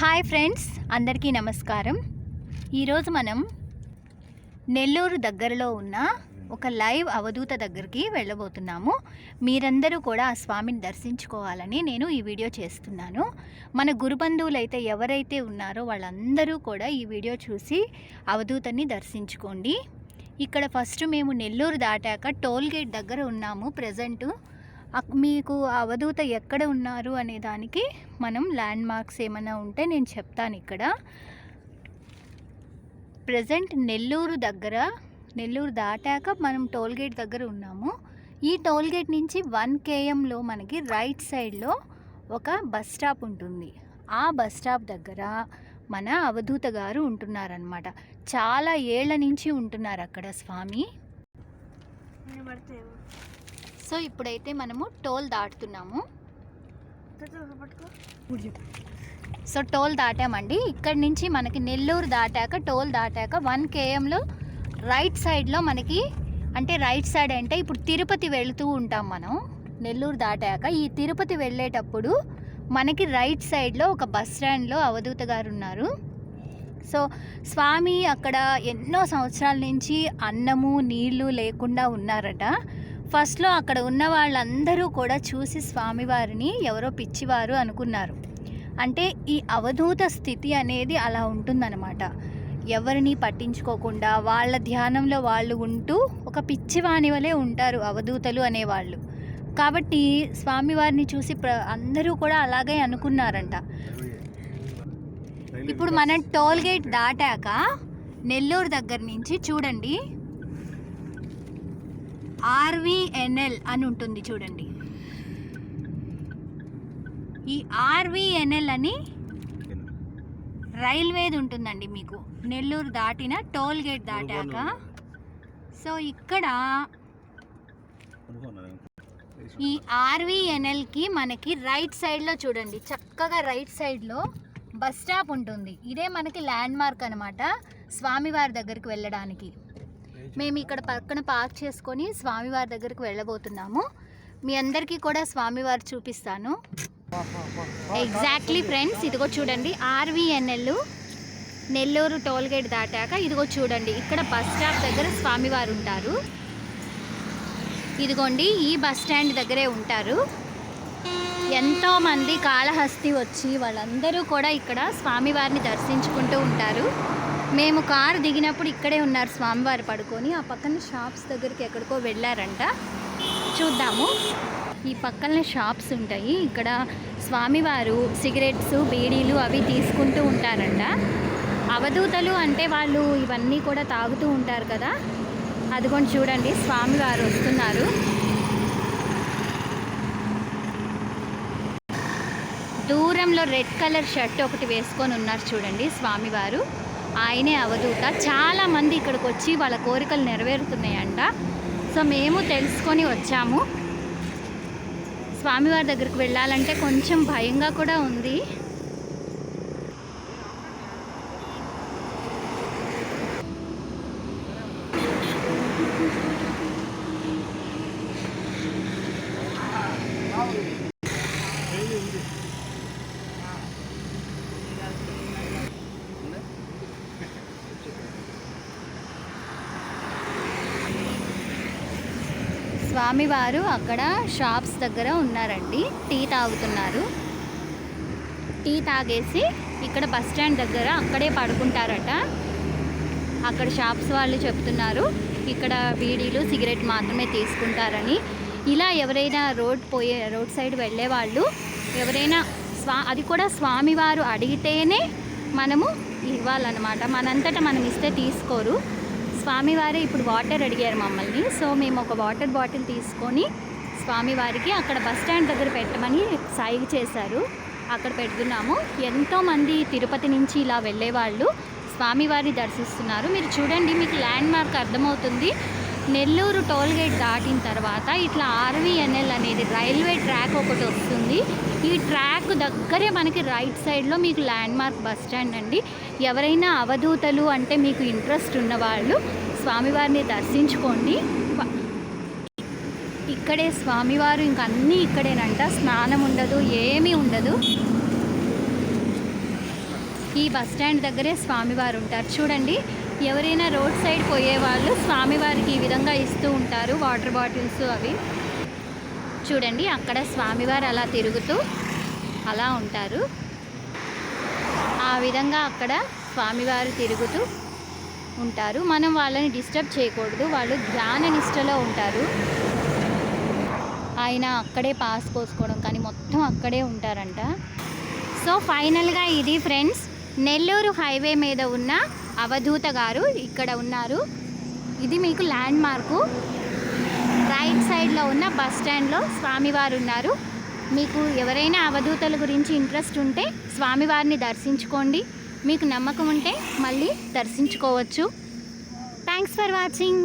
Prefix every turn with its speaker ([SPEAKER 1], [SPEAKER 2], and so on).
[SPEAKER 1] Hi friends, అందరికీ నమస్కారం. ఈరోజు మనం నెల్లూరు దగ్గరలో ఉన్న ఒక లైవ్ అవధూత దగ్గరికి వెళ్ళబోతున్నాము. మీరందరూ కూడా ఆ స్వామిని దర్శించుకోవాలని నేను ఈ వీడియో చేస్తున్నాను. మన గురుబంధువులు అయితే ఎవరైతే ఉన్నారో వాళ్ళందరూ కూడా ఈ వీడియో చూసి అవధూతని దర్శించుకోండి. ఇక్కడ ఫస్ట్ మేము నెల్లూరు దాటాక టోల్ గేట్ దగ్గర ఉన్నాము. ప్రజెంటు మీకు అవధూత ఎక్కడ ఉన్నారు అనే దానికి మనం ల్యాండ్ మార్క్స్ ఏమైనా ఉంటే నేను చెప్తాను. ఇక్కడ ప్రజెంట్ నెల్లూరు దాటాక మనం టోల్ గేట్ దగ్గర ఉన్నాము. ఈ టోల్ గేట్ నుంచి 1 kmలో మనకి రైట్ సైడ్లో ఒక బస్ స్టాప్ ఉంటుంది. ఆ బస్ స్టాప్ దగ్గర మన అవధూత గారు ఉంటున్నారనమాట. చాలా ఏళ్ల నుంచి ఉంటున్నారు అక్కడ స్వామి. సో ఇప్పుడైతే మనము టోల్ దాటుతున్నాము. సో టోల్ దాటామండి. ఇక్కడి నుంచి మనకి నెల్లూరు దాటాక టోల్ దాటాక 1 kmలో రైట్ సైడ్లో మనకి, అంటే రైట్ సైడ్ అంటే ఇప్పుడు తిరుపతి వెళుతూ ఉంటాం మనం. నెల్లూరు దాటాక ఈ తిరుపతి వెళ్ళేటప్పుడు మనకి రైట్ సైడ్లో ఒక బస్ స్టాండ్లో అవధూత గారు ఉన్నారు. సో స్వామి అక్కడ ఎన్నో సంవత్సరాల నుంచి అన్నము నీళ్లు లేకుండా ఉన్నారట. ఫస్ట్లో అక్కడ ఉన్న వాళ్ళందరూ కూడా చూసి స్వామివారిని ఎవరో పిచ్చివారు అనుకున్నారు. అంటే ఈ అవధూత స్థితి అనేది అలా ఉంటుందన్నమాట. ఎవరిని పట్టించుకోకుండా వాళ్ళ ధ్యానంలో వాళ్ళు ఉంటూ ఒక పిచ్చివాని వలె ఉంటారు అవధూతలు అనేవాళ్ళు. కాబట్టి స్వామివారిని చూసి అందరూ కూడా అలాగే అనుకున్నారంట. ఇప్పుడు మనం టోల్ గేట్ దాటాక నెల్లూరు దగ్గర నుంచి చూడండి, RVNL అని ఉంటుంది చూడండి. ఈ RVNL అని రైల్వేది ఉంటుందండి మీకు నెల్లూరు దాటిన టోల్ గేట్ దాటాక. సో ఇక్కడ ఈ RVNLకి మనకి రైట్ సైడ్లో చూడండి, చక్కగా రైట్ సైడ్లో బస్ స్టాప్ ఉంటుంది. ఇదే మనకి ల్యాండ్ మార్క్ అనమాట స్వామివారి దగ్గరికి వెళ్ళడానికి. మేము ఇక్కడ పక్కన పార్క్ చేసుకొని స్వామివారి దగ్గరికి వెళ్ళబోతున్నాము. మీ అందరికీ కూడా స్వామివారు చూపిస్తాను. ఎగ్జాక్ట్లీ ఫ్రెండ్స్, ఇదిగో చూడండి RVNL నెల్లూరు టోల్ గేట్ దాటాక ఇదిగో చూడండి, ఇక్కడ బస్ స్టాప్ దగ్గర స్వామివారు ఉంటారు. ఇదిగోండి ఈ బస్ స్టాండ్ దగ్గరే ఉంటారు. ఎంతోమంది కాళహస్తి వచ్చి వాళ్ళందరూ కూడా ఇక్కడ స్వామివారిని దర్శించుకుంటూ ఉంటారు. మేము కారు దిగినప్పుడు ఇక్కడే ఉన్నారు స్వామివారు పడుకొని. ఆ పక్కన షాప్స్ దగ్గరికి ఎక్కడికో వెళ్ళారంట. చూద్దాము. ఈ పక్కన షాప్స్ ఉంటాయి. ఇక్కడ స్వామివారు సిగరెట్స్ బీడీలు అవి తీసుకుంటూ ఉంటారంట. అవధూతలు అంటే వాళ్ళు ఇవన్నీ కూడా తాగుతూ ఉంటారు కదా. అదిగోండి చూడండి, స్వామివారు వస్తున్నారు. దూరంలో రెడ్ కలర్ షర్ట్ ఒకటి వేసుకొని ఉన్నారు చూడండి స్వామివారు. ఆయనే అవధూత. చాలామంది ఇక్కడికి వచ్చి వాళ్ళ కోరికలు నెరవేరుతున్నాయంట. సో మేము తెలుసుకొని వచ్చాము. స్వామివారి దగ్గరికి వెళ్ళాలంటే కొంచెం భయంగా కూడా ఉంది. స్వామివారు అక్కడ షాప్స్ దగ్గర ఉన్నారండి. టీ తాగుతున్నారు. టీ తాగేసి ఇక్కడ బస్ స్టాండ్ దగ్గర అక్కడే పడుకుంటారట. అక్కడ షాప్స్ వాళ్ళు చెప్తున్నారు ఇక్కడ బీడీలు సిగరెట్ మాత్రమే తీసుకుంటారని. ఇలా ఎవరైనా రోడ్ సైడ్ వెళ్ళే వాళ్ళు ఎవరైనా అది కూడా స్వామివారు అడిగితేనే మనము ఇవ్వాలన్నమాట. మనంతటా మనం ఇస్తే తీసుకోరు. స్వామివారే ఇప్పుడు వాటర్ అడిగారు మమ్మల్ని. సో మేము ఒక వాటర్ బాటిల్ తీసుకొని స్వామివారికి అక్కడ బస్ స్టాండ్ దగ్గర పెట్టమని సైగ చేశారు. అక్కడ పెడుతున్నాము. ఎంతోమంది తిరుపతి నుంచి ఇలా వెళ్ళేవాళ్ళు స్వామివారిని దర్శిస్తున్నారు. మీరు చూడండి, మీకు ల్యాండ్ మార్క్ అర్థమవుతుంది. నెల్లూరు టోల్ గేట్ దాటిన తర్వాత ఇట్లా RVNL అనేది రైల్వే ట్రాక్ ఒకటి వస్తుంది. ఈ ట్రాక్ దగ్గరే మనకి రైట్ సైడ్లో మీకు ల్యాండ్ మార్క్ బస్ స్టాండ్ అండి. ఎవరైనా అవధూతలు అంటే మీకు ఇంట్రెస్ట్ ఉన్నవాళ్ళు స్వామివారిని దర్శించుకోండి. ఇక్కడే స్వామివారు ఇంక అన్నీ ఇక్కడేనంట. స్నానం ఉండదు, ఏమీ ఉండదు. ఈ బస్ స్టాండ్ దగ్గరే స్వామివారు ఉంటారు. చూడండి, ఎవరైనా రోడ్ సైడ్ పోయే వాళ్ళు స్వామివారికి ఈ విధంగా ఇస్తూ ఉంటారు వాటర్ బాటిల్స్ అవి. చూడండి, అక్కడ స్వామివారు అలా తిరుగుతూ అలా ఉంటారు. ఆ విధంగా అక్కడ స్వామివారు తిరుగుతూ ఉంటారు. మనం వాళ్ళని డిస్టర్బ్ చేయకూడదు, వాళ్ళు ధ్యాన నిష్టలో ఉంటారు. ఆయన అక్కడే పాస్ పోసుకోవడం కానీ మొత్తం అక్కడే ఉంటారంట. సో ఫైనల్గా ఇది ఫ్రెండ్స్, నెల్లూరు హైవే మీద ఉన్న అవధూత గారు ఇక్కడ ఉన్నారు. ఇది మీకు ల్యాండ్ మార్కు. రైట్ సైడ్లో ఉన్న బస్ స్టాండ్లో స్వామివారు ఉన్నారు. మీకు ఎవరైనా అవధూతల గురించి ఇంట్రెస్ట్ ఉంటే స్వామివారిని దర్శించుకోండి. మీకు నమ్మకం ఉంటే మళ్ళీ దర్శించుకోవచ్చు. Thanks for watching.